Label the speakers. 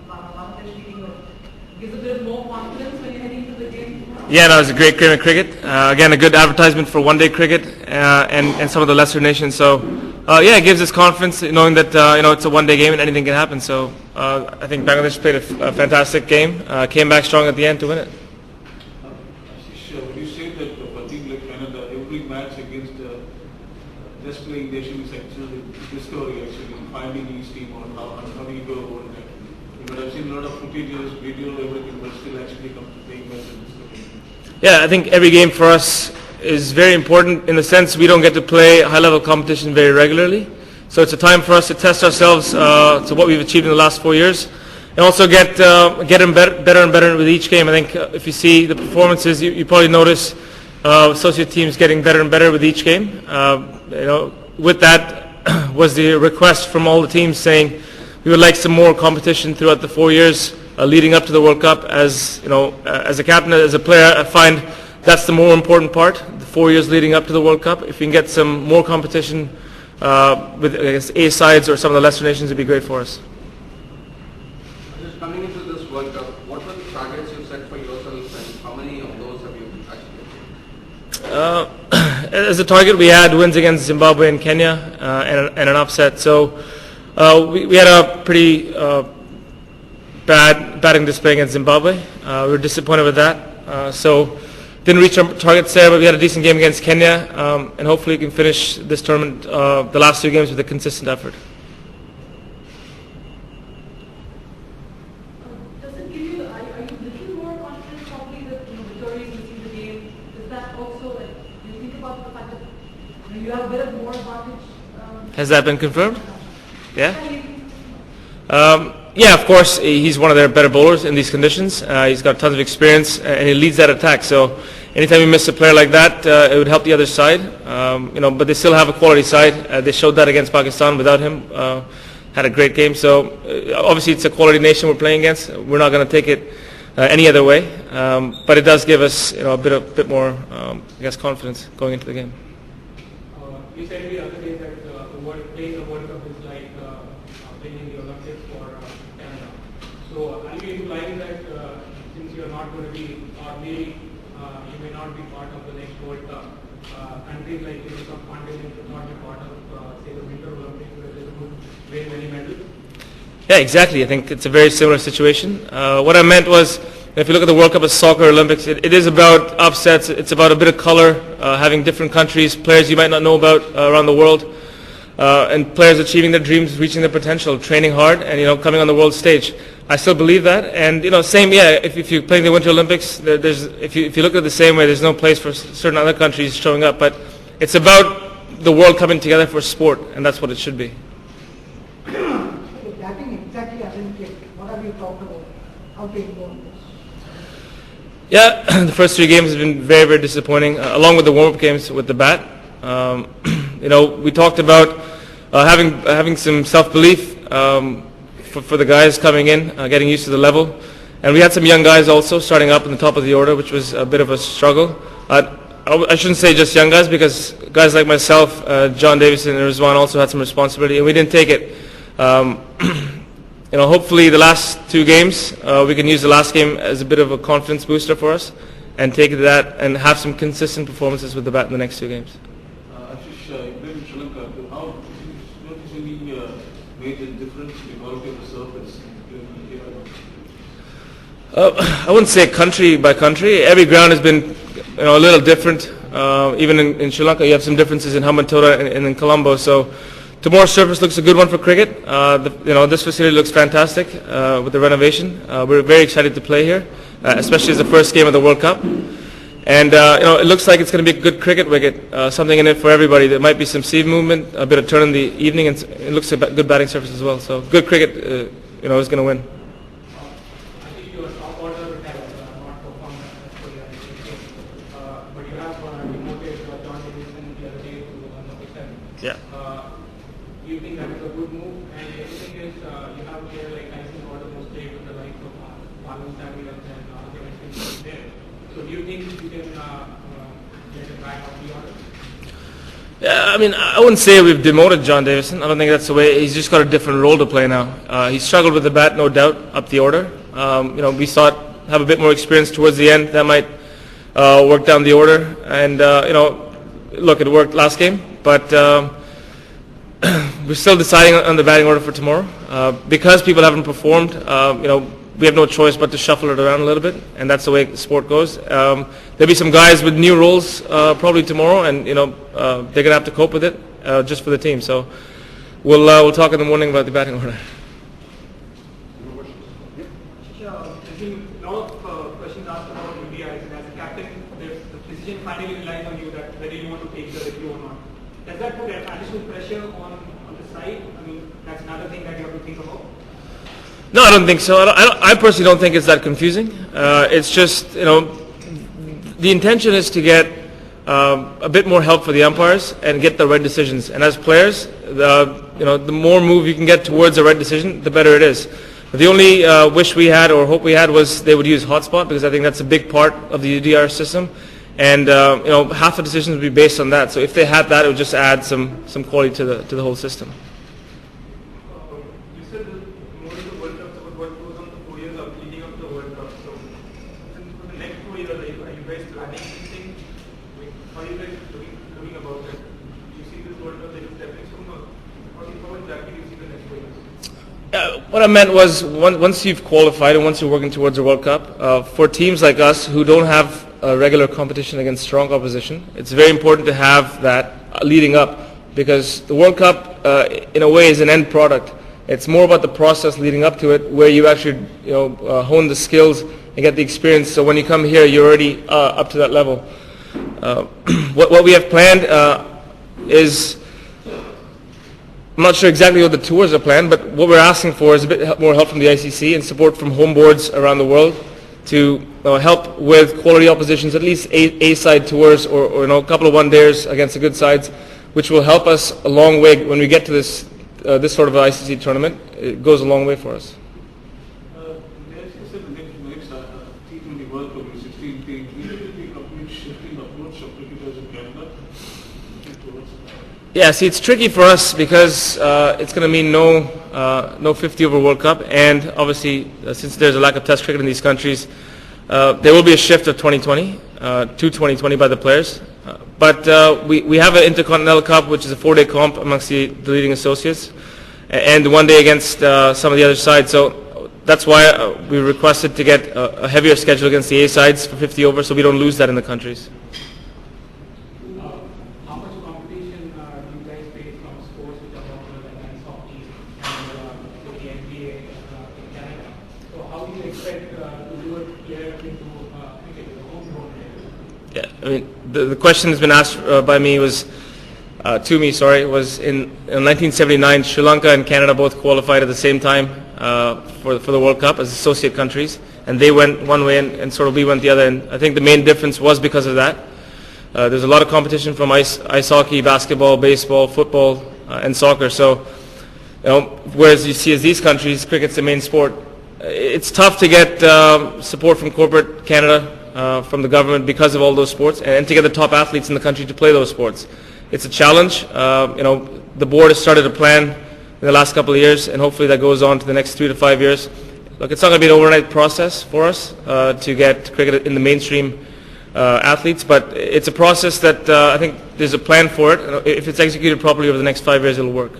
Speaker 1: Bangladesh leading, gives a bit more confidence when you're heading into the game?
Speaker 2: Yeah, no, it was a great game of cricket. Again, a good advertisement for one-day cricket and some of the lesser nations. So, yeah, it gives us confidence knowing that it's a one-day game and anything can happen. So, I think Bangladesh played a fantastic game, came back strong at the end to win it.
Speaker 3: Ashish, would you say that for a team like Canada, every match against just playing nation is actually discovery, actually finding each team on how do you go about that? But I've seen a lot of footages, video, everything, but still actually come to playing match and discovery.
Speaker 2: Yeah, I think every game for us is very important in the sense we don't get to play high-level competition very regularly. So it's a time for us to test ourselves to what we've achieved in the last 4 years, and also get them better and better with each game. I think if you see the performances, you probably notice associate teams getting better and better with each game. With that was the request from all the teams saying we would like some more competition throughout the 4 years leading up to the World Cup. As a captain, as a player, I find that's the more important part. The 4 years leading up to the World Cup. If we can get some more competition with A sides or some of the lesser nations, it'd be great for us.
Speaker 4: Just coming into this World Cup, what were the targets you set for yourself, and how many of those have you actually achieved?
Speaker 2: As a target, we had wins against Zimbabwe and Kenya and an upset. So we had a pretty bad batting display against Zimbabwe. We were disappointed with that. So didn't reach our targets there, but we had a decent game against Kenya, and hopefully we can finish this tournament, the last 2 games, with a consistent effort.
Speaker 1: Does it give you, are you little more confident probably that Victoria is missing the game? Is that also, you think about the fact that you have a bit of more advantage?
Speaker 2: Has that been confirmed? Yeah? Yeah, of course, he's one of their better bowlers in these conditions. He's got tons of experience, and he leads that attack. So anytime you miss a player like that, it would help the other side. But they still have a quality side. They showed that against Pakistan without him. Had a great game. So obviously it's a quality nation we're playing against. We're not going to take it any other way. But it does give us a bit more, confidence going into the game.
Speaker 5: You said the other day that playing the World Cup is like playing in the Olympics for Canada. So are you implying that since you're not going to be, or maybe you may not be part of the next World Cup, countries like the subcontinent should not be part of, say, the Winter Olympics where they would win many medals?
Speaker 2: Yeah, exactly. I think it's a very similar situation. What I meant was, if you look at the World Cup as Soccer Olympics, it is about upsets. It's about a bit of color, having different countries, players you might not know about around the world, and players achieving their dreams, reaching their potential, training hard, and coming on the world stage. I still believe that, and same. Yeah, if you're playing the Winter Olympics, if you look at it the same way, there's no place for certain other countries showing up. But it's about the world coming together for sport, and that's what it should be.
Speaker 6: Batting exactly hasn't clicked. What have you talked about? How to improve on this?
Speaker 2: Yeah, the first 3 games have been very, very disappointing, along with the warm-up games with the bat. We talked about having some self-belief for the guys coming in, getting used to the level. And we had some young guys also starting up in the top of the order, which was a bit of a struggle. I shouldn't say just young guys, because guys like myself, John Davison and Rizwan also had some responsibility, and we didn't take it. Hopefully the last 2 games, we can use the last game as a bit of a confidence booster for us and take that and have some consistent performances with the bat in the next 2 games.
Speaker 3: Ashish, you played in Sri Lanka. How noticeably made the difference in the quality of the surface?
Speaker 2: I wouldn't say country by country. Every ground has been a little different. Even in Sri Lanka, you have some differences in Hambantota and in Colombo. So tomorrow's surface looks a good one for cricket. This facility looks fantastic with the renovation. We're very excited to play here, especially as the first game of the World Cup. And it looks like it's going to be a good cricket wicket, something in it for everybody. There might be some seam movement, a bit of turn in the evening, and it looks like a good batting surface as well. So good cricket, is going to win.
Speaker 5: I think your top order has not performed as per your expectations, but you have demoted John Davison the other day to number 7.
Speaker 2: Yeah.
Speaker 5: Do you think that is a good move? And the other thing is, you have a player like Tyson Gordon who's played with the likes of Marlon Samuel and Kevin Phillips there. So do you think you can get it back off the order?
Speaker 2: Yeah, I mean, I wouldn't say we've demoted John Davison. I don't think that's the way. He's just got a different role to play now. He struggled with the bat, no doubt, up the order. We thought have a bit more experience towards the end. That might work down the order. And, look, it worked last game. But we're still deciding on the batting order for tomorrow. Because people haven't performed, we have no choice but to shuffle it around a little bit, and that's the way the sport goes. There'll be some guys with new roles probably tomorrow, and they're gonna have to cope with it just for the team. So we'll talk in the morning about the batting order.
Speaker 5: There's been a lot of questions asked about UDIs, and as a captain, the decision finally relies on you that whether you want to take the review or not. Does that put additional pressure on the side? I mean, that's another thing that you have to think about.
Speaker 2: No, I don't think so. I personally don't think it's that confusing. It's just, the intention is to get a bit more help for the umpires and get the right decisions. And as players, the more move you can get towards the right decision, the better it is. The only wish we had or hope we had was they would use hotspot, because I think that's a big part of the UDR system. And half the decisions would be based on that. So if they had that, it would just add some quality to the whole system. What I meant was, once you've qualified and once you're working towards a World Cup, for teams like us who don't have a regular competition against strong opposition, it's very important to have that leading up, because the World Cup, in a way, is an end product. It's more about the process leading up to it, where you actually hone the skills and get the experience. So when you come here, you're already up to that level. What we have planned is, I'm not sure exactly what the tours are planned, but what we're asking for is a bit more help from the ICC and support from home boards around the world to help with quality oppositions, at least A-side tours or a couple of one-dayers against the good sides, which will help us a long way when we get to this sort of ICC tournament. It goes a long way for us.
Speaker 3: The ICC said the next T20 World Cup is 16 teams. Will there be a complete shift in approach of cricketers in Canada?
Speaker 2: Yeah, see, it's tricky for us because it's going to mean no 50 over World Cup, and obviously since there's a lack of Test cricket in these countries, there will be a shift of 2020 to 2020 by the players. But we have an Intercontinental Cup, which is a 4-day comp amongst the leading associates, and one day against some of the other sides. So that's why we requested to get a heavier schedule against the A sides for 50 over, so we don't lose that in the countries. Yeah, I mean, the question that's been asked by me was, was in 1979, Sri Lanka and Canada both qualified at the same time for the World Cup as associate countries, and they went one way and sort of we went the other, and I think the main difference was because of that. There's a lot of competition from ice hockey, basketball, baseball, football, and soccer, so whereas you see as these countries, cricket's the main sport. It's tough to get support from corporate Canada, from the government, because of all those sports, and to get the top athletes in the country to play those sports. It's a challenge. The board has started a plan in the last couple of years, and hopefully that goes on to the next 3 to 5 years. Look, it's not going to be an overnight process for us to get cricket in the mainstream athletes, but it's a process that I think there's a plan for it. If it's executed properly over the next 5 years, it'll work.